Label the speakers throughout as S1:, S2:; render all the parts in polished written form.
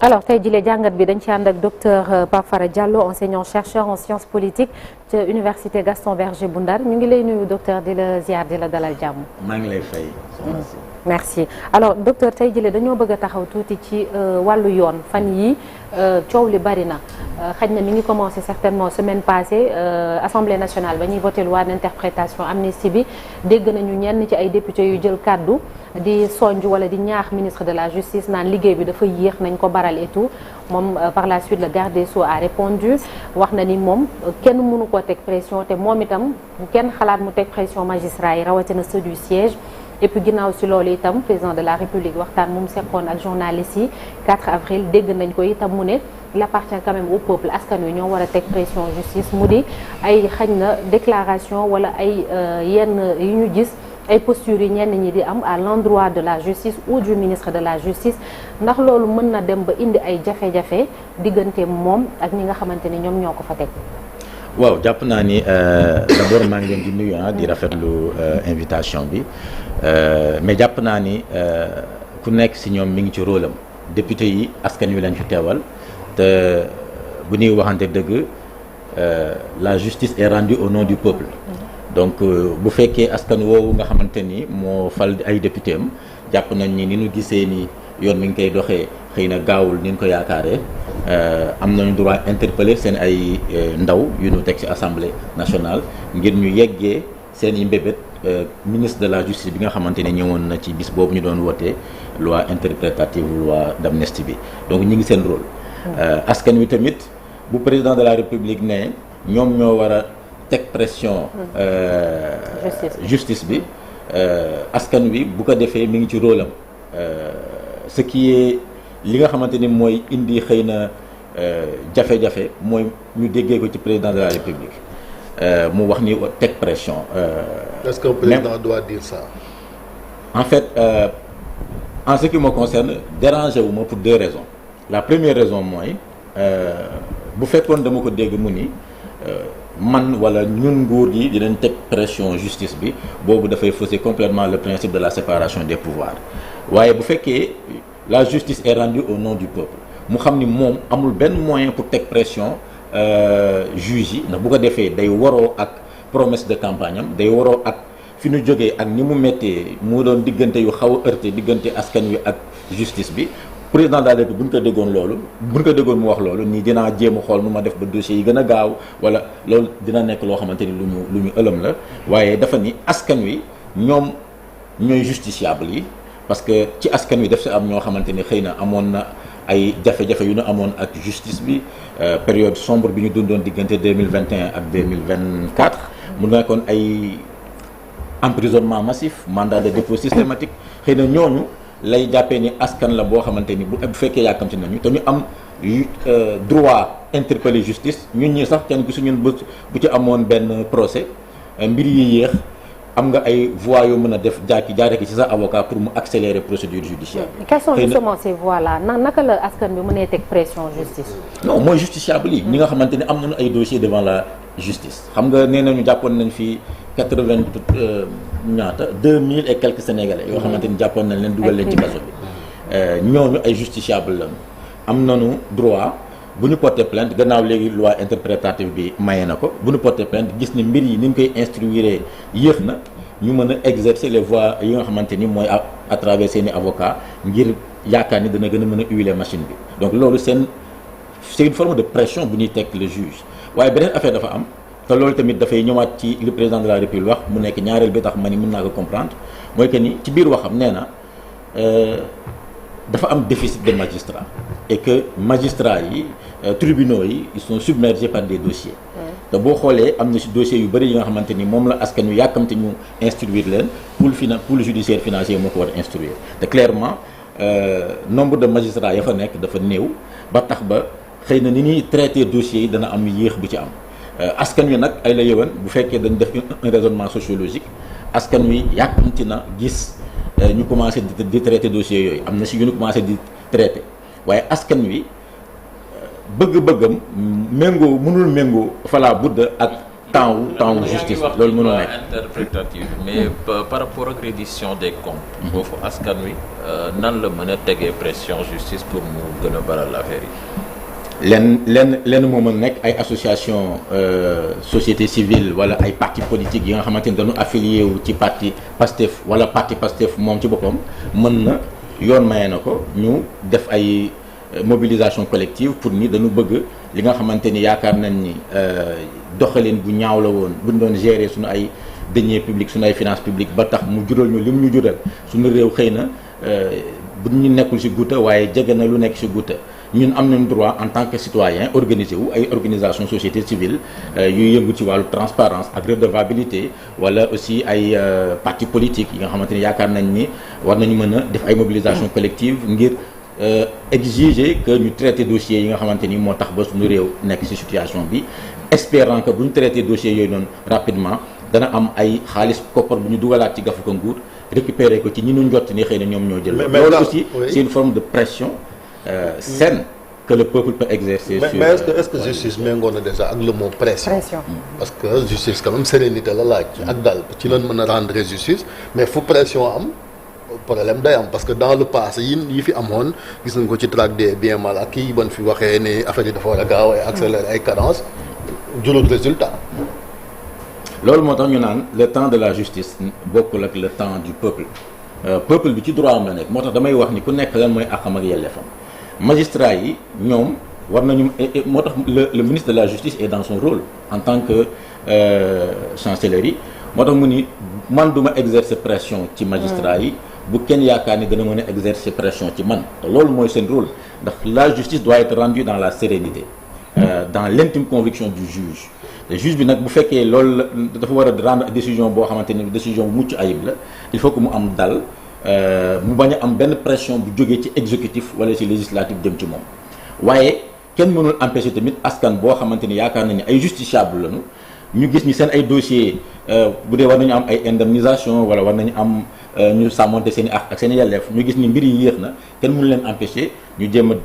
S1: alors tey jii jàngat bi dañ ci ànd ak docteur Pape Fara Diallo enseignant chercheur en sciences politiques ca université Gaston Berger bu Ndar ñu ngi lay nuyu docteur di la ziar di la dalal jàmm.
S2: maa ngi lay fay.
S1: merci alors docteur tey jii dañoo bëgg a taxaw tuuti ci wàllu yoon fan yi coow li bari na xëy na mi ngi commencé certainement semaine passée assemblée nationale ba ñuy voté loi d'interprétation amnistie bi dégg nañu ñenn ci ay députés yu jël kàddu di sonj wala di ñaax ministre de la justice naan liggéey bi dafa yéex nañ ko baral et tout moom par la suite le garde des Sceaux a répondu wax na ni moom kenn mënu ko teg pression te moom itam bu kenn xalaat mu teg pression magistrat yi rawatina ceux du siège. et puis ginnaaw si loolu itam président de la république waxtaan mu seqoon ak journalistes yi 4 avril dégg nañ ko itam mu ne il appartient quand même au peuple askan wi ñoo war a teg pression justice mu di ay xañ na déclaration wala ay yenn yu ñu gis ay postures yi ñenn ñi di am à l'endroit de la justice ou du ministre de la justice ndax loolu mën na dem ba indi ay jafe-jafe diggante moom ak ñi nga xamante ni ñoom ñoo ko fa teg.
S2: waaw jàpp naa ni d'abord maa ngi leen di nuyu di rafetlu invitation bi mais jàpp naa ni ku nekk si ñoom mi ngi ci rôle am député yi askan wi lañ fi teewal te bu ñuy waxante dëgg la justice est rendue au nom du peuple. donc bu fekkee askan woowu nga xamante ni moo fal ay député am jàpp nañ ni ñu gisee ni yoon mi ngi koy doxee xëy na gaawul ni ñu ko yaakaaree am nañu droit interpeller seen ay ndaw yu ñu teg ci assemblée nationale ngir ñu yeggee seen i mbébét ministre de la justice bi nga xamante ne ñëwoon na ci bis boobu ñu doon wootee loi interprétative loi d'amnistie bi donc ñi ngi seen rôle. askan wi tamit bu président de la république ne ñoom ñoo war a teg pression justice bi askan wi bu ko defee mi ngi ci rôle am ce qui est li nga xamante ni mooy indi xëy na jafe-jafe mooy ñu déggee ko ci président de la république mu wax ni teg pression.
S3: est-ce qu'un président doit dire ça?
S2: en fait en ce qui me concerne dérangé wu ma pour 2 raisons la première raison mooy bu fekkoon dama ko dégg mu ni man wala ñun nguur gi dinañ teg pression justice bi boobu dafay fausser complètement le principe de la séparation des pouvoirs waaye bu fekkee la justice est rendue au nom du peuple mu xam ni moom amul benn moyen pour teg pression juge yi ndax bu ko defee day waroo ak promesse de campagne am day waroo ak fi ñu jógee ak ni mu méttee mu doon diggante yu xaw a heurté diggante askan wi ak justice bi président de la République bu ñu ko déggoon loolu bu ñu ko déggoon mu wax loolu nii dinaa jéem a xool nu ma def ba dossiers yi gën a gaaw wala loolu dina nekk loo xamante ni lu ñu ëlëm la waaye dafa ni askan wi ñoom ñooy justiciable yi parce que ci askan wi daf si am ñoo xamante ni xëy na amoon na ay jafe-jafe yu ñu amoon ak justice bi période sombre bi ñu dundoon diggante 2021 ak 2024 mu nekkoon ay emprisonnement massif mandat de dépôt systématique xëy na ñooñu lay jàppee ni askan la boo xamante ni bu fekkee yàkkamti nañu te ñu am droit interpeller justice ñun ñi sax kenn gisu ñun bu ci amoon benn procès mbir yi yéex am nga ay voies yoo mën a def jaare ki ci sa avocat pour mu accélérer procédure judiciaire.
S1: quelles sont justement ces voies là naka la askan bi mënee teg pression justice.
S2: non mooy justiciable yi ñi nga xamante ni am nañu ay dossiers devant la justice xam nga nee nañu jàppoon nañ fi 2000 et quelques sénégalais yoo xamante ni jàppoon nañ leen dugal leen ci kaso bi ñooñu ay justiciable lañu am nañu droit bu ñu porter plainte gannaaw léegi loi interprétative bi maye na ko bu ñu porter plainte gis ni mbir yi ni ñu koy instruire yéex na ñu mën a exercer les voies yi nga xamante ni mooy à travers seeni avocat ngir yaakaar ni dana gën a mën a huiler machine bi donc loolu c'est une forme de pression bu ñuy teg le juge waaye beneen affaire dafa am te loolu tamit dafay ñëwaat ci le président de la république wax mu nekk ñaareel bi tax ma ni mën naa ko comprendre mooy que ni ci biir waxam nee na dafa am déficit de magistrats et que magistrats yi tribunaux yi ils sont submergés par des dossiers te boo xoolee am na ci dossiers yu bëri yi nga xamante ni moom la askan wi yàkkamte ñu instruire leen pôle judiciaire financier moo ko war a instruire te clairement nombre de magistrats ya fa nekk dafa néew ba tax ba xëy na ni ñuy traiter dossiers yi dana am yéex bu ci am askan wi nag ay la yëwan bu fekkee dañ def un raisonnement sociologique askan wi yàkkamti na gis ñu commencé di traiter dossiers yooyu am na si yu ñu commencé di traiter waaye askan wi bëgg-bëggam mënul méngoo fala budda ak temps wu justice loolu mënul nekk
S4: interprétatif mais par rapport ak reddition des comptes foofu askan wi nan la mën a tegee pression justice pour mu gën a baral affaire yi
S2: lenn moo mën nekk ay association société civile wala ay parti politique yi nga xamante ni dañu affilié wu ci parti Pastef wala parti Pastef moom ci boppam mën na yoon maye na ko ñu def ay mobilisation collective pour ni dañu bëgg li nga xamante ni yaakaar nañ ni doxalin bu ñaaw la woon bu ñu doon gérer suñu ay deniers publics suñu ay finances publiques ba tax mu jural ñu lim ñu jural suñu réew xëy na bu ñu nekkul ci guuta waaye jege na lu nekk ci guuta ñun am nañ droit en tant que citoyen organisé wu ay organisation société civile yuy yëngu ci wàllu transparence ak redevabilité wala aussi ay parti politique yi nga xamante ni yaakaar nañ ni war nañu mën a def ay mobilisation collective ngir exiger que ñu traité dossiers yi nga xamante ni moo tax ba suñu réew nekk ci situation bi espérant que bu ñu traité dossiers yooyu noonu rapidement dana am ay xaalis koppar bu ñu dugalaat ci gafu ko nguur récupérer ko ci ñi ñu njott ni xëy na ñoom ñoo jël loolu aussi c'est une forme de pression saine que le peuple peut exercer
S3: mais est-ce que justice méngoo na déjà ak le mot pression parce que justice quand même sérénité la laaj ak dal ci lañ mën a rendre justice mais fu pression am problème day am parce que dans le passé yi fi amoon gis nañ ko ci traque des biens mal acquis ban fi waxee ne affaire yi dafa war a gaaw ay accélérer ay cadences jurul résultat
S2: loolu moo tax ñu naan le temps de la justice bokkul ak le temps du peuple peuple bi ci droit am la nekk moo tax damay wax ni ku nekk lan mooy àqam ak yelleefam magistrat yi ñoom war nañu moo tax le ministre de la justice est dans son rôle en tant que chancellerie moo tax mu ni man du ma exercer pression ci magistrat yi bu kenn yaakaar ni dana mën a exercer pression ci man te loolu mooy seen rôle ndax la justice doit être rendue dans la sérénité dans l'intime conviction du juge le juge bi nag bu fekkee loolu dafa war a rendre décision boo xamante ni décision bu mucc ayib la il faut que mu am dal mu bañ a am benn pression bu jógee ci exécutif wala ci législatif jëm ci moom waaye kenn mënul empêcher tamit askan boo xamante ni yaakaar nañu ay justiciable lañu ñu gis ni seen ay dossiers bu dee war nañu am ay indemnisation wala war nañu am ñu sàmmonte seen i ak seen i yelleef ñu gis ni mbir yi yéex na kenn mënu leen empêcher ñu jéem a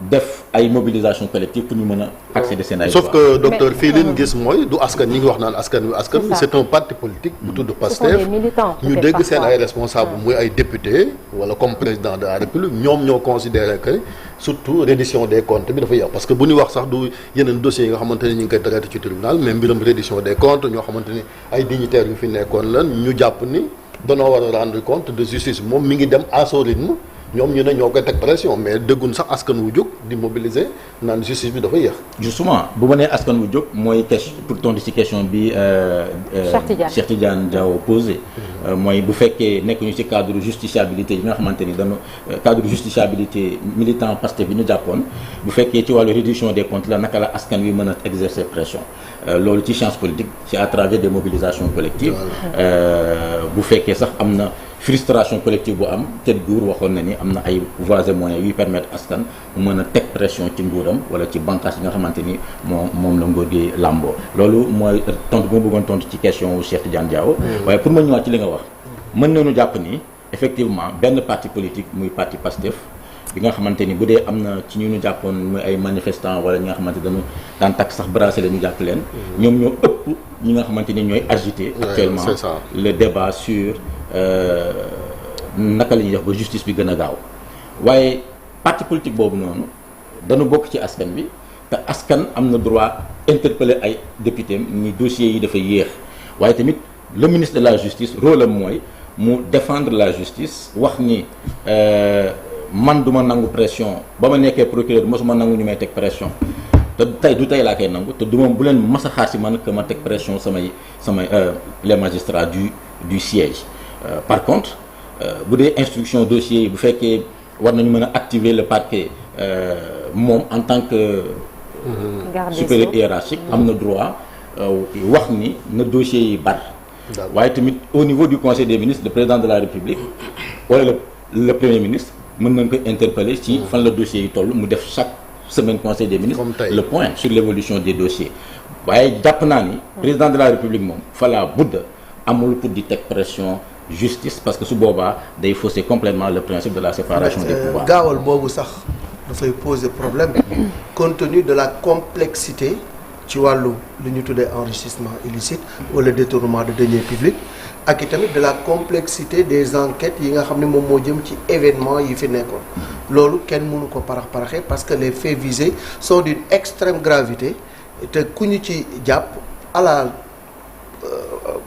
S2: def ay mobilisation collective pour ñu mën a accéder seen ay
S3: sauf que docteur fii liñ gis mooy du askan ñi ngi wax naan askan wi c'est un parti politique bu tudd Pastef ñu dégg seen ay responsable muy ay député wala comme président de la République ñoom ñoo considéré que surtout reddition des comptes bi dafa yàq parce que bu ñu wax sax du yeneen dossiers yi nga xamante ni ñu ngi koy traité ci tribunal mais mbiram reddition des comptes ñoo xamante ni ay dignitaires yu fi nekkoon lan ñu jàpp ni danoo war a rendre compte de justice moom mi ngi dem à son rythme ñoom ñu ne ñoo koy teg pression mais déggun sax askan wu jóg di mobiliser naan justice bi dafa yéex.
S2: justement bu ma nee askan wu jóg mooy question pour tontu ci question bi Cheikh Tidiane Diaw posé mooy bu fekkee nekkuñu ci cadre justiciabilité yi nga xamante ni dañu cadre justiciabilité militant Pastef bi ñu jàppoon bu fekkee ci wàllu réduction des comptes la naka la askan wi mën a exercer pression loolu ci science politique c'est à travers des mobilisations collectives bu fekkee sax am na frustration collective bu am te nguur waxoon na ni am na ay voies et moyens yuy permettre askan mu mën a teg pression ci nguuram wala ci bànqaas yi nga xamante ni moom la nguur gi làmboo loolu mooy tontu bu ma bëggoon tontu ci question wu Cheikh Tidiane Diaw waaye pour ma ñëwaat ci li nga wax mën nañu jàpp ni effectivement benn parti politique muy parti Pastef bi nga xamante ni bu dee am na ci ñu jàppoon muy ay manifestants wala ñi nga xamante dañu daan takk sax bracelet ñu jàpp leen ñoom ñoo ëpp ñi nga xamante ni ñooy agiter actuellement le débat sur naka la ñuy def ba justice bi gën a gaaw waaye parti politique boobu noonu dañu bokk ci askan bi te askan am na droit interpeller ay député ni dossiers yi dafa yéex waaye tamit le ministre de la justice rôle am mooy mu défendre la justice wax ni man duma nangu pression ba ma nekkee procureur mosuma nangu ñu may teg pression te tey du tey laa koy nangu te du moom bu leen mas a xaar si man que ma teg pression samay les magistrats du siège par contre bu dee instruction dossier yi bu fekkee war nañu mën a activer le parquet moom en tant que supérieur hiérarchique am na droit wax ni na dossiers yi bar waaye tamit au niveau du conseil des ministres le président de la république wala le premier ministre mën nañ ko interpeller ci fan la dossier yi toll mu def chaque semaine conseil des ministres le point sur l'évolution des dossiers waaye jàpp naa ni président de la république moom fala budda amul pour di teg pression justice parce que su boobaa day fausser complètement le principe de la séparation des pouvoirs
S5: gaawal boobu sax dafay poser problème compte tenu de la complexité ci wàllu lu ñu tuddee enrichissement illicite wala détournement de deniers publics ak itamit de la complexité des enquêtes yi nga xam ne moom moo jëm ci événement yi fi nekkoon loolu kenn mënu ko parax-paraxee parce que les faits visés sont d'une extrême gravité te ku ñu ci jàpp à la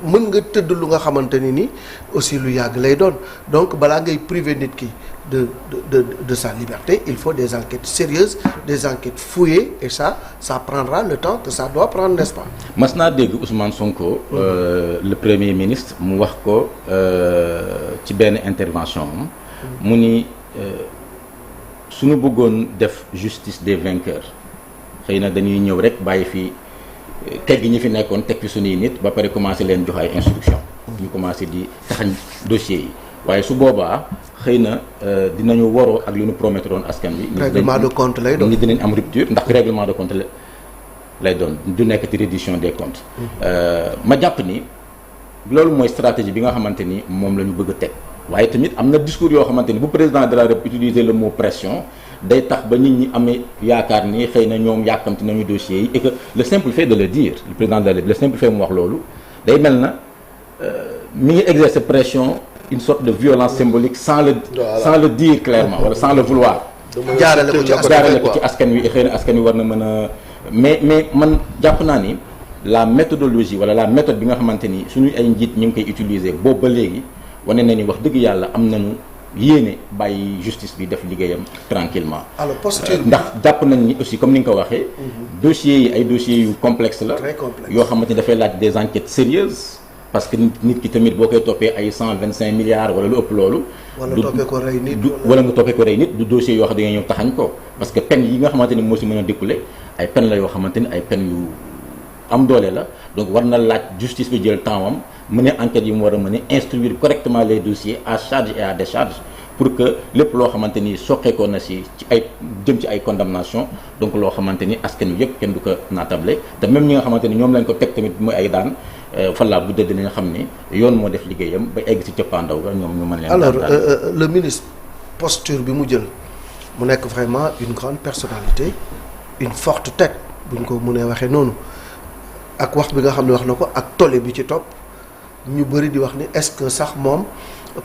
S5: mën nga tëdd lu nga xamante ni aussi lu yàgg lay doon donc balaa ngay priver nit ki de sa liberté il faut des enquêtes sérieuses des enquêtes fouillées et ça prendra le temps que ça doit prendre, n'est-ce pas.
S2: mas naa dégg Ousmane Sonko le premier ministre mu wax ko ci benn intervention am mu ni suñu bëggoon def justice des vainqueurs xëy na dañuy ñëw rek bàyyi fi tegg ñi fi nekkoon teg fi suñuy nit ba pare commencé leen jox ay instruction ñu commencé di taxañ dossiers yi waaye su boobaa xëy na dinañu waroo ak li ñu promettre woon askan bi.
S5: règlement de compte lay doon
S2: nit dinañ am rupture ndax règlement de compte lay doon du nekk ci reddition des comptes. ma jàpp ni loolu mooy stratégie bi nga xamante ni moom la ñu bëgg a teg waaye tamit am na discours yoo xamante ni bu président de la République utiliser le mot pression day tax ba nit ñi amee yaakaar ni xëy na ñoom yàkkamti nañu dossiers yi et que le simple fait de le dire le président de la République le simple fait mu wax loolu day mel na mi ngi exercer pression. Une sorte de violence symbolique sans le dire clairement wala sans le vouloir.
S5: jaarale ko
S2: ci askan wi xëy na askan wi war na mën a mais man jàpp naa ni la méthodologie wala la méthode bi nga xamante ni suñu ay njiit ñu ngi koy utiliser boobu ba léegi wane na ni wax dëgg yàlla am nañu yéene bàyyi justice bi def liggéeyam tranquillement
S5: alors posture
S2: ndax jàpp nañ ni aussi comme ni nga ko waxee. dossiers yi ay dossiers yu complexe la.
S5: très complexe
S2: yoo xamante ni dafay laaj des enquêtes sérieuses parce que nit ki tamit boo koy toppee ay 125 milliards wala lu ëpp loolu.
S5: wala toppee ko rey nit
S2: wala nga toppee ko rey nit du dossier yoo xam ne da nga ñëw taxañ ko parce que peine yi nga xamante ni moo si mën a découler ay peine la yoo xamante ni ay peine yu am doole la donc war na laaj justice bi jël temps am mener enquête yi mu war a mën a instruire correctement les dossiers à charge et à décharge pour que lépp loo xamante ni soqeekoo na si ci ay jëm ci ay condamnation donc loo xamante ni askan wi yëpp kenn du ko naatable te même ñi nga xamante ni ñoom lañ ko teg tamit mooy ay daan fallaa bu dee dinañ xam ne yoon moo def liggéeyam ba egg ci cëppaandaw ga ñoom ñu mën leen.
S5: alors le ministre posture bi mu jël mu nekk vraiment une grande personnalité une forte tête bu ñu ko mënee waxee noonu ak wax bi nga xam ne wax na ko ak tolle bi ci topp ñu bëri di wax ni est-ce que sax moom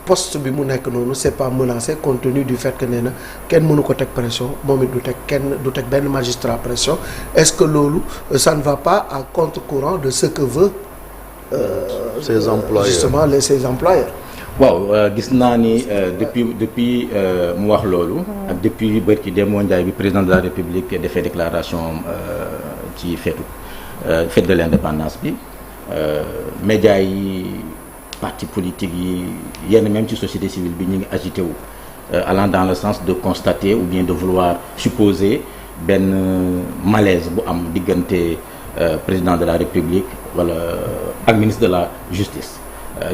S5: poste bi mu nekk noonu c'est pas menacé compte tenu du fait que nee na kenn mënu ko teg pression moom it du teg benn magistrat pression est-ce que loolu ça ne va pas à contre-courant de ce que veut
S3: ses employeurs
S5: justement ses employeurs.
S2: waaw gis naa ni depuis mu wax loolu. ak depuis bërki Demba Ndiaye bi président de la République defee déclaration ci fête de l'indépendance bi médias yi partis politiques yi yenn même ci société civile bi ñu ngi agité wu allant dans le sens de constater ou bien de vouloir supposer benn malaise bu am diggante président de la République wala ak ministre de la justice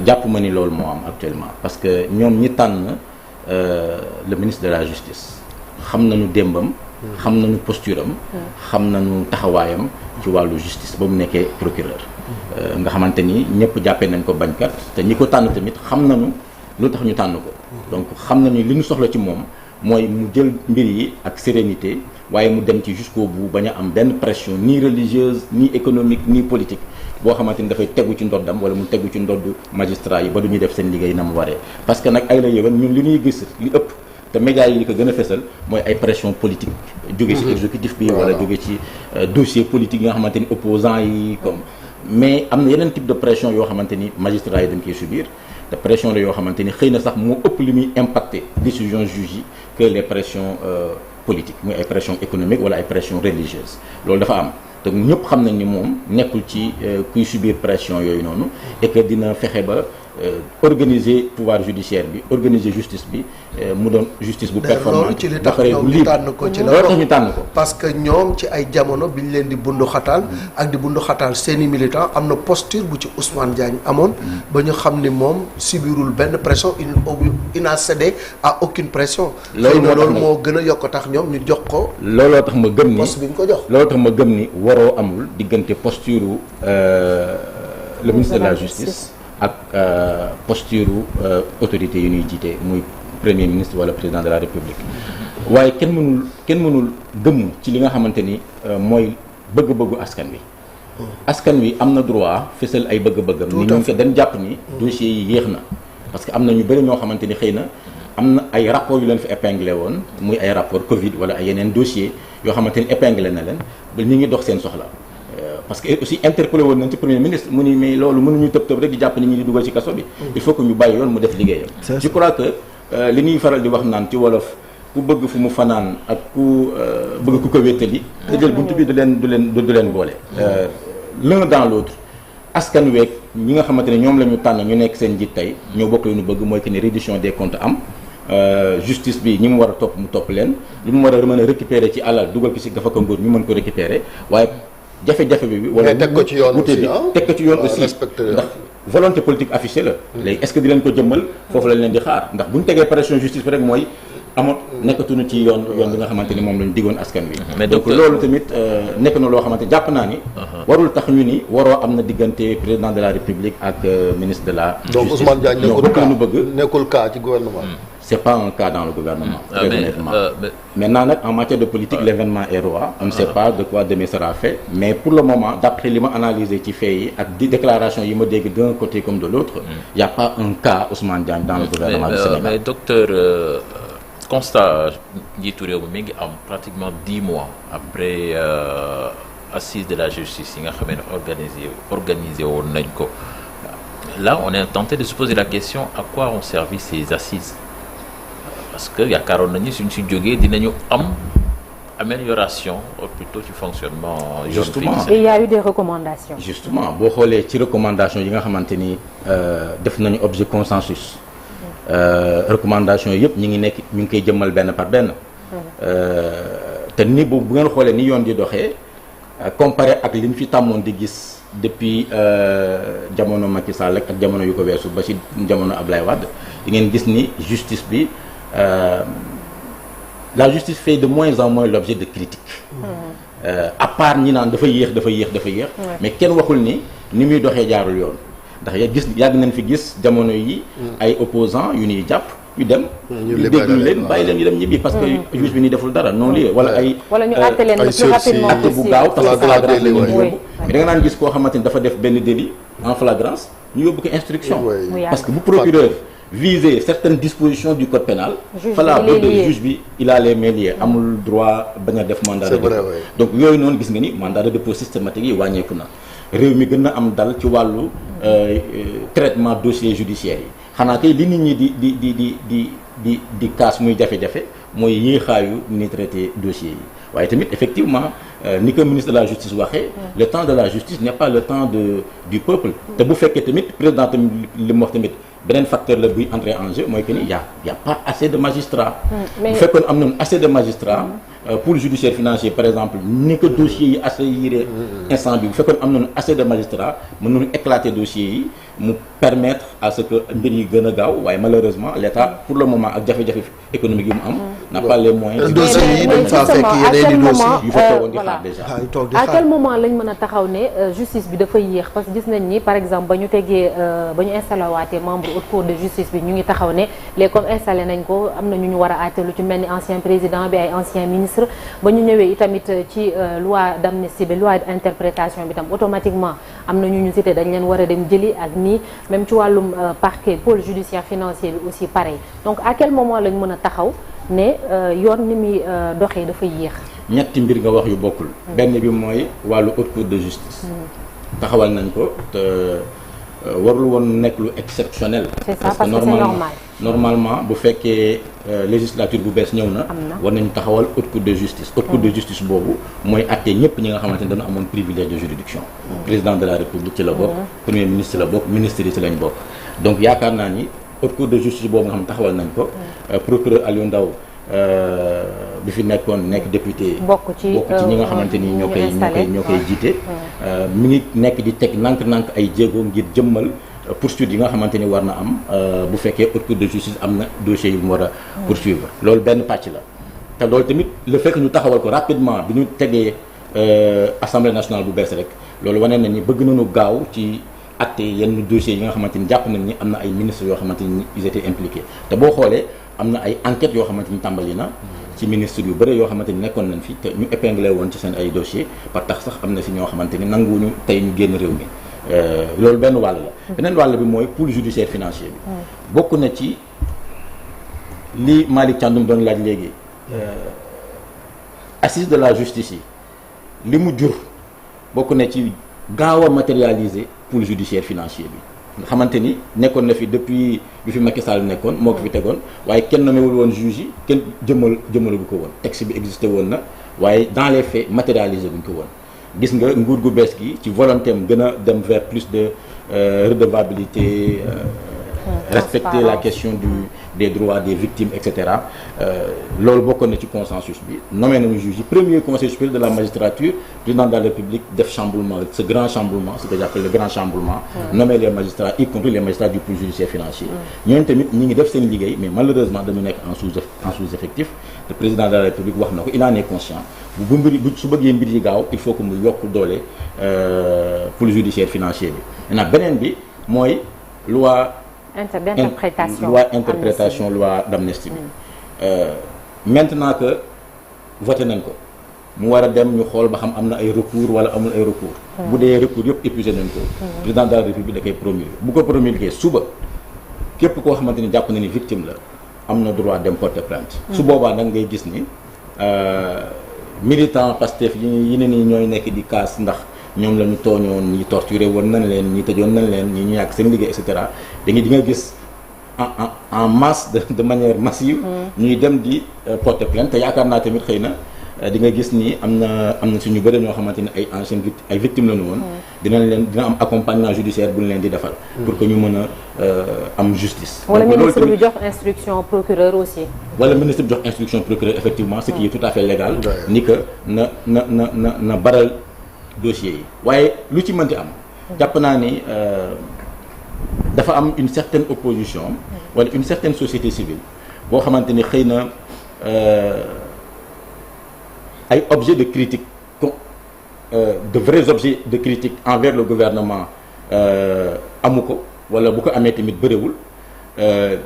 S2: jàpp ma ni loolu moo am actuellement parce que ñoom ñi tànn le ministre de la justice xam nañu démbam xam nañu posture am xam nañu taxawaayam ci wàllu justice ba mu nekkee procureur nga xamante ni ñëpp jàppee nañ ko bañkat te ñi ko tànn tamit xam nañu lu tax ñu tànn ko donc xam nañu li ñu soxla ci moom mooy mu jël mbir yi ak sérénité waaye mu dem ci jusqu'au bout bañ a am benn pression ni religieuse ni économique ni politique boo xamante ni dafay tegu ci ndoddam wala mu tegu ci ndodd magistrat yi ba du ñuy def seen liggéey na mu waree parce que nag ay la yëwan ñun li ñuy gis li ëpp te médias yi li ko gën a fesal mooy ay pression politique jóge ci exécutif bi wala jóge ci dossier politique yi nga xamante ni opposants yi comme mais am na yeneen type de pression yoo xamante ni magistrats yi dañ koy subir te pression la yoo xamante ni xëy na sax moo ëpp li muy impacter décision juge yi que les pressions politiques muy ay pression économique wala ay pression religieuse loolu dafa am te ñëpp xam nañ ni moom nekkul ci kuy subir pression yooyu noonu et que dina fexe ba organiser pouvoir judiciaire bi organiser justice bi mu doon justice bu performante
S5: loolu ci li tax ñoom ñu tànn ko ci la
S2: loolu tax ñu tànn ko
S5: parce que ñoom ci ay jamono bi ñu leen di bundu xataal ak di bundu xataal seeni militant am na posture bu ci Ousmane Diagne amoon ba ñu xam ni moom subirul benn pression il n'a cédé à aucune pression loolu moo gën a yokk tax ñoom ñu jox ko
S2: looloo tax ma gëm ni
S5: poste bi ñu ko jox
S2: looloo tax ma gëm ni waroo amul diggante posture le ministre de la justice ak posture autorité yu ñuy jiite muy premier ministre wala président de la république waaye kenn mënul gëmm ci li nga xamante ni mooy bëgg-bëggu askan wi askan wi am na droit fësal ay bëgg-bëggam. ni ñu ko dañ jàpp ni dossiers yi yéex na parce que am na ñu bëri ñoo xamante ni xëy na am na ay rapports yu leen fi épinglé woon muy ay rapport Covid wala ay yeneen dossiers yoo xamante ni épinglé na leen ba ñu ngi dox seen soxla parce que aussi interpellé woon nañ ci premier ministre mu ni mais loolu mënuñu tëb rek di jàpp ni ñi di dugal ci kaso bi. il faut que ñu bàyyi yoon mu def liggéeyam. je crois que li ñuy faral di wax naan ci wolof ku bëgg fu mu fanaan ak ku bëgg ku ko wéttali. te jël buntu bi du leen boole. l'un dans l'autre askan week ñi nga xamante ne ñoom la ñu tànn ñu nekk seen njiit tey ñoo bokk lu ñu bëgg mooy que ni reddition des comptes am. justice bi ñi mu war a topp mu topp leen li mu war a mën a récupérer ci alal dugal ko ci gafa ko nguur ñu mën ko récupérer waaye jafe-jafe bi wala
S3: teg ko ci yoon aussi
S2: teg ko ci yoon aussi ndax volonté politique affichée la léegi est-ce que di leen ko jëmmal foofu lañ leen di xaar ndax bu ñu tegee pression justice bi rek mooy amoon nekkatuñu ci yoon bi nga xamante ni moom lañu diggoon askan wi
S4: mais
S2: donc loolu tamit nekk na loo xamante jàpp naa ni warul tax ñu ni waroo am na diggante président de la république ak ministre de la justice
S3: donc Ousmane Diagne nekkul cas ci gouvernement
S2: c'est pas un cas dans le gouvernement très honnêtement maintenant nag en matière de politique l'événement est roi on ne sait pas de quoi demain sera fait mais pour le moment d'après li ma analysé ci fait yi ak di déclaration yi ma dégg d'un côté comme de l'autre il y a pas un cas Ousmane Diagne dans le gouvernement du Sénégal
S4: mais docteur constat njiitu réew mi ngi am pratiquement 10 mois après assise de la justice yi nga xam ne organisé woon nañ ko là on est tenté de se poser la question à quoi ont servi ces assises parce que yaakaaroon nañu suñ si jógee dinañu am amélioration plutôt ci fonctionnement
S2: justement
S1: et il y a eu des recommandations
S2: justement boo xoolee ci recommandation yi nga xamante ni def nañu objet consensus recommandation yëpp ñu ngi koy jëmmal benn par benn te ni bu ngeen xoolee ni yoon di doxee comparé ak li ñu fi tàmmoon di gis depuis jamono Macky Sall ak jamono yu ko weesu ba ci jamono Ablaye Wade di ngeen gis ni justice bi la justice fait de moins en moins l'objet de critiques à part ñi naan dafa yéex mais kenn waxul ni muy doxee jaarul yoon ndax yàgg nañ fi gis jamono yi ay opposants yu ñuy jàpp yu dem ñu déglu leen bàyyi leen ñu dem ñibbi parce que juge bi ni deful dara non lii wala
S1: ñu àtte leen plus rapidement
S2: àtte bu gaaw parce que flagrance la ñu yóbbu mais da nga naan gis koo xamante ni dafa def benn délit en flagrance ñu yóbbu ko instruction parce que bu procureur viser certaines dispositions du code pénal fala boobu juge bi il a les mains liées amul droit bañ a def mandat de dépôt donc yooyu noonu gis nga ni mandat de dépôt systématique yi wàññeeku na réew mi gën a am dal ci wàllu traitement dossier judiciaire yi xanaa kay li nit ñi di kaas muy jafe-jafe mooy yéexaayu ni traité dossier yi waaye tamit effectivement ni ko ministre de la justice waxee le temps de la justice n'est pas le temps du peuple te bu fekkee tamit président tamit li mu wax tamit beneen facteur la buy entrer en jeu mooy que ni y a pas assez de magistrats bu fekkoon am nañu assez de magistrats pour le judiciaire financier par exemple ni ko dossiers yi accueillir instant bi bu fekkoon am nañu assez de magistrats mën nañu éclater dossiers yi mu permettre à ce que mbir yi gën a gaaw waaye malheureusement l'État pour le moment ak jafe-jafe économique yi mu am n'a pas les moyens
S5: dossiers yi dañ faa fekk yeneen di dossiers
S2: yu fa toogoon di xaar déjà
S1: à quel moment lañ mën a taxaw ne justice bi dafa yéex parce que gis nañ ni par exemple ba ñu installé waatee membre haute cour de justice bi ñu ngi taxaw ne léegi comme installé nañ ko am na ñu war a àtte lu ci mel ni ancien président bi ay ancien ministre ba ñu ñëwee itamit ci loi d'amnistie bi loi d'interprétation bi tam automatiquement am na ñu cité dañ leen war a dem jëli ak nii même ci wàllum parquet pôle judiciaire financier bi aussi pareil donc à quel moment lañ mën a taxaw ne yoon ni muy doxee dafa yéex.
S2: ñetti mbir nga wax yu bokkul. benn bi mooy wàllu haute cour de justice. taxawal nañ ko te warul woon nekk lu exceptionnel.
S1: c'est ça parce que c'est
S2: normalement bu fekkee législature bu bees ñëw na. war nañu taxawal haute cour de justice. haute cour de justice boobu mooy àtte ñëpp ñi nga xamante ne dañu amoon privilège de juridiction. président de la république ci la bokk. premier ministre ci la bokk ministre yi ci lañ bokk. donc yaakaar naa ni haute cour de justice boobu nga xam ne taxawal nañ ko. procureur Aliou Ndao bi fi nekk député.
S1: bokk ci
S2: ñi nga xamante ni ñoo koy jiite. mi ngi nekk di teg nank-nank ay jéego ngir jëmmal poursuite yi nga xamante ni war na am bu fekkee haute cour de justice am na dossier yu mu war a poursuivre loolu benn pàcc la te loolu tamit le fait que ñu taxawal ko rapidement bi ñu tegee assemblée nationale bu bees rek loolu wane na ni bëgg nañu gaaw ci acté yenn dossiers yi nga xamante ni jàpp nañ ni am na ay ministres yoo xamante ni ils étaient impliqués te boo xoolee am na ay enquêtes yoo xamante ni tàmbali na ci ministres yu bëri yoo xamante ni nekkoon nañ fi te ñu épinglé woon ci seen ay dossiers ba tax sax am na si ñoo xamante ni nanguwuñu tey ñu génn réew mi loolu benn wàll la. beneen wàll bi mooy pôle judiciaire financier bi. bokk na ci li Malick Thiandoum doon laaj léegi assise de la justice yi li mu jur bokk na ci gaaw a matérialiser pôle judiciaire financier bi. nga xamante ni nekkoon na fi depuis bi fi Macky Sall nekkoon moo ko fi tegoon waaye kenn nommewul woon juge yi kenn jëmmalu bu ko woon texte bi existé woon na waaye dans les faits matérialisé buñ ko woon. gis nga nguur gu bees gi ci volonté am gën a dem vers plus de redevabilité respecter la question des droits des victimes et cetera loolu bokkoon na ci consensus bi nommé nañu juge yi premier conseil supérieur de la magistrature président de la République def chamboulement ce grand chamboulement ce que j'appelle le grand chamboulement nommé les magistrats y compris les magistrats du pôle judiciaire financier ñooñu tamit ñi ngi def seen liggéey mais malheureusement dañu nekk en sous-effectif le président de la République wax na ko il en est conscient bu su bëggee mbir yi gaaw il faut que mu yokk doole pôle judiciaire financier bi maintenant beneen bi mooy loi interprétation loi d'amnistie bi maintenant que voté nañ ko mu war a dem ñu xool ba xam am na ay recours wala amul ay recours bu dee recours yëpp épuisé nañ ko président de la République da koy promulguer bu ko promulguer suba képp koo xamante ni jàpp na ni victime la am na droit dem porter plainte su boobaa nag ngay gis ni militant Pastef yi ne nii ñooy nekk di kaas ndax ñoom la ñu tooñoon ñi torturé woon nañ leen ñi tëjoon nañ leen ñi ñu yàgg seen liggéey et cetera da nga di nga gis en masse de manière massive ñuy dem di porter plainte te yaakaar naa tamit xëy na di nga gis ni am na suñu bëri ñoo xamante ni ay anciennes ay victimes la ñu woon dina am accompagnement judiciaire bu ñu leen di defal pour que ñu mën a am justice
S1: wala ministre bi jox instruction procureur aussi
S2: wala ministre bi jox instruction procureur effectivement ce qui est tout à fait légal ni que na baral dossier yi waaye lu ci mënti am jàpp naa ni dafa am une certaine opposition wala une certaine société civile boo xamante ni xëy na ay objets de critique de vrais objets de critique envers le gouvernement amu ko wala bu ko amee tamit bëriwul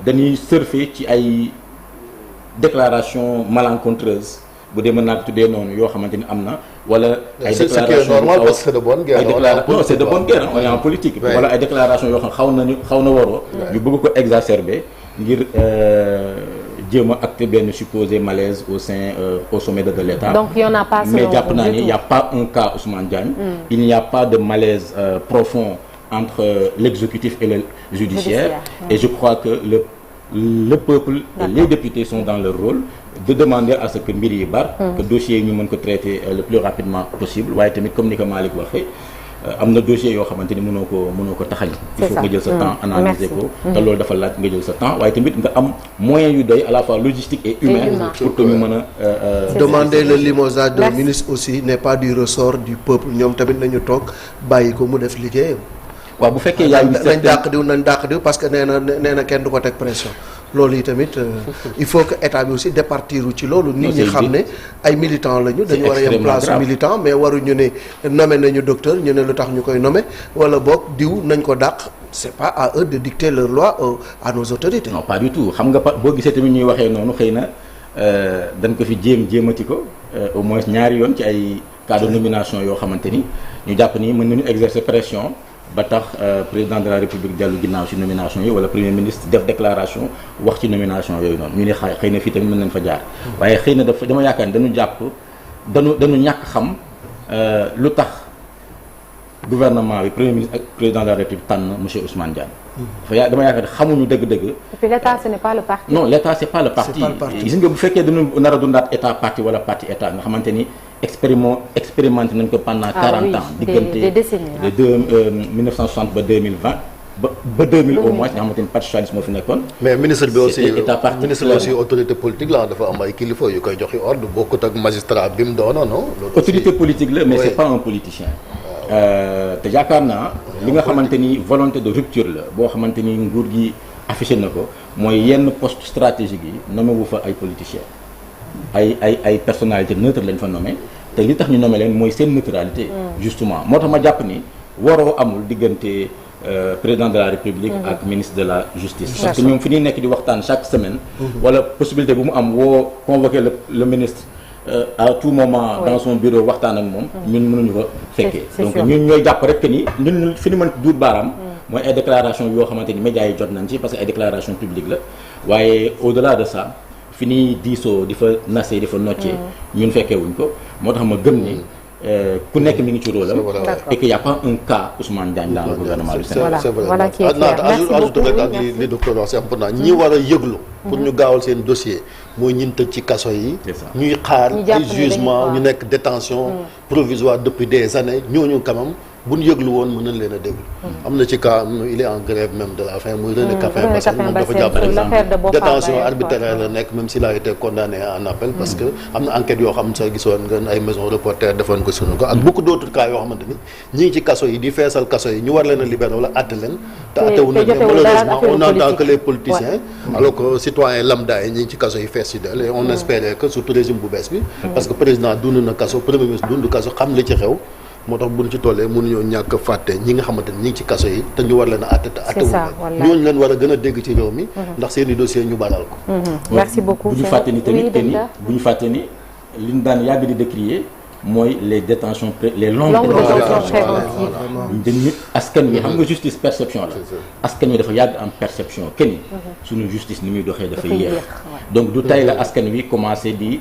S2: dañuy surfer ci ay déclaration malencontreuse bu dee mën naa ko tuddee noonu yoo xamante ni am na wala ay déclaration
S3: normal parce que c'est de bonne guerre
S2: non c'est de bonne guerre on est en politique wala ay déclaration yoo xam xaw na waroo ñu bëgg ko exacerber ngir jéem a acté benn supposé malaise au sommet de l'État
S1: donc il y en a pas
S2: mais jàpp naa ni il y a pas un cas Ousmane Diagne il n'y a pas de malaise profond entre l'exécutif et le judiciaire et je crois que le peuple et les députés sont dans leur rôle de demander à ce que mbir yi bar que dossiers yi ñu mën ko traiter le plus rapidement possible waaye tamit comme ni ko Malick waxee am na dossier yoo xamante ni mënoo ko taxañ il faut nga jël sa temps analyser ko te loolu dafa laaj nga jël sa temps waaye tamit nga am moyens yu doy à la fois logistique et humain pour que ñu mën a
S5: demander le limogeage d'un ministre aussi n'est pas du ressort du peuple ñoom tamit nañu toog bàyyi ko mu def liggéeyam
S2: waaw bu fekkee yaay
S5: nañ dàq diw parce que nee na kenn du ko teg pression loolu yi tamit il faut que état bi aussi départir ci loolu nit ñi xam ne ay militants lañu dañu war a yem place militant mais waruñu ne nommé nañu docteur ñu ne lu tax ñu koy nommé wala boog diw nañ ko dàq c'est pas à eux de dicter leur loi à nos autorités.
S2: non pas du tout xam nga boo gisee tamit ñuy waxee noonu xëy na dañ ko fi jéemati ko au moins ñaari yoon ci ay cas de nomination yoo xamante ni ñu jàpp ni mën nañu exercer pression ba tax président de la République dellu ginnaaw ci nomination yi wala premier ministre def déclaration wax ci nomination yooyu noonu ñu ne xëy na fii tamit mën nañ fa jaar waaye xëy na dama yaakaar ni dañu ñàkk xam lu tax gouvernement bi premier ministre ak président de la République tànn monsieur Ousmane Diagne dama yaakaar xamuñu dëgg-dëgg.
S1: et puis l'État ce n'est pas le parti.
S2: non l'État c'est pas le parti. gis nga bu fekkee dañu nar a dundaat état parti wala parti état nga xamante ni expérimenté nañ ko pendant 40 ans. diggante
S1: des décennies
S2: de 1960 ba 2020 ba 2000 au moins nga xamante ni parti socialiste moo fi nekkoon.
S3: mais ministre bi aussi
S2: état parti
S3: ministre bi aussi autorité politique la dafa am ay kilifa yu koy joxe ordre bokkut ak magistrat bi mu doonoon non.
S2: autorité politique la mais c'est pas un politicien. te yaakaar naa li nga xamante ni volonté de rupture la boo xamante ni nguur gi affiché na ko mooy yenn poste stratégique yi nommé wu fa ay politiciens ay personnalité neutre lañ fa nommé te li tax ñu nommé leen mooy seen neutralité justement moo tax ma jàpp ni waroo amul diggante président de la République ak ministre de la Justice. parce que ñoom fi ñuy nekk di waxtaan chaque semaine. wala possibilité bu mu am woo convoquer le ministre à tout moment dans son bureau waxtaan ak moom. ñun mënuñu ko fekkee. donc ñun ñooy jàpp rek que ni ñun fi ñu mën duut baaraam. mooy ay déclaration yoo xamante ni médias yi jot nañ ci parce que ay déclaration publique la waaye au-delà de ça fi ñuy diisoo di fa nasee di fa noccee. ñun fekkee wuñ ko moo tax ma gëm ni. ku nekk mi ngi ci rôle am et qu'il y a pas un cas Ousmane Diagne dans le gouvernement du Sénégal.
S1: voilà qui est clair. Merci beaucoup.
S3: ajouté rek ak li docteur wax c'est important ñi war a yëglu pour ñu gaawal seen dossier mooy ñin tëj ci kaso yi ñuy xaar ay jugement ñu nekk détention provisoire depuis des années ñooñu quand même bu ñu yëglu woon mën nañ leen a déglu. am na ci cas il est en grève même de la faim muy René Capain Bassène moom dafa jàpp par exemple détention arbitraire la nekk même s'il a été condamné en appel parce que am na enquête yoo xam ne sax gisoon ngeen ay maison reporter defoon ko sunu ko ak beaucoup d'autres cas yoo xamante ni ñi ngi ci kaso yi di feesal kaso yi ñu war leen a libérer wala àtte leen te àttewu nañ leen malheureusement on entend que les politiciens alors que citoyens lambda yi ñi ngi ci kaso yi fees si del et on espérait que surtout régime bu bees bi parce que président dund na kaso premier ministre dund kaso xam li ci xew moo tax buñ ci tollee mënuñoo ñàkk fàtte ñi nga xamante ni ñi ngi ci kaso yi te ñu war leen a àtte te àttewuñ leen ñooñu leen war a gën a dégg ci réew mi ndax seeni dossier ñu baral ko
S1: merci beaucoup.
S2: bu ñu fàtte ni tamit bu ñu fàtte ni li ñu daan yàgg di décrier mooy les détentions les longues détentions préventives dañu askan wi xam nga justice perception la askan wi dafa yàgg am perception kenn suñu justice ni muy doxee dafa yéex donc du tey la askan wi commencé di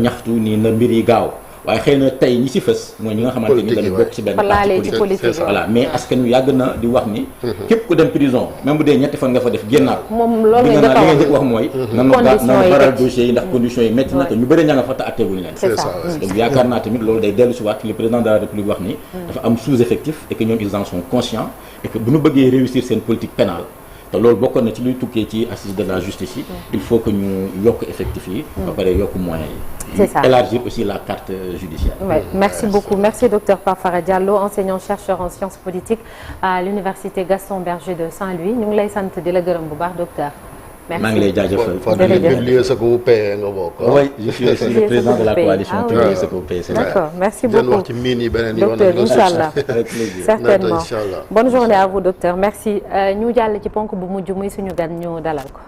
S2: ñaxtu ni na mbir yi gaaw waaye xëy na tey ñi ci fës mooy ñi nga xamante ni dañu bokk ci benn parti politique voilà mais askan wi yàgg na di wax ni képp ku dem prison même bu dee ñetti fan nga fa def génnaat
S1: moom loolu
S2: li nga njëkk wax mooy nanu baral dossiers yi ndax conditions yi métti na te ñu bëri ña nga fa te attewuñu leen donc yaakaar naa tamit loolu day dellu si waat le président de la République wax ni dafa am sous-effectif et que ñoom ils en sont conscients et que bu ñu bëggee réussir seen politique pénale te loolu bokkoon na ci luy tukkee ci assise de la justice yi il faut que ñu yokk effectif yi ba pare yokk moyens yi
S1: c'est ça.
S2: Élargir aussi la carte judiciaire.
S1: Ouais, merci beaucoup. Merci docteur Pape Fara Diallo, enseignant-chercheur en sciences politiques à l'université Gaston Berger de Saint-Louis. ñu ngi lay sant di la gërëm bu baax docteur. merci
S2: maa ngi lay jaajëfal.
S3: publier ce que vous payez nga bokk.
S2: oui je suis aussi le président de la coalition publier ce que vous payez.
S1: d'accord merci beaucoup
S3: wax ci miin yi beneen yoon.
S1: docteur inchallah
S2: avec plaisir.
S1: certainement bonne journée à vous docteur merci ñu jàll ci ponk bu mujj muy suñu gan ñu dalal ko.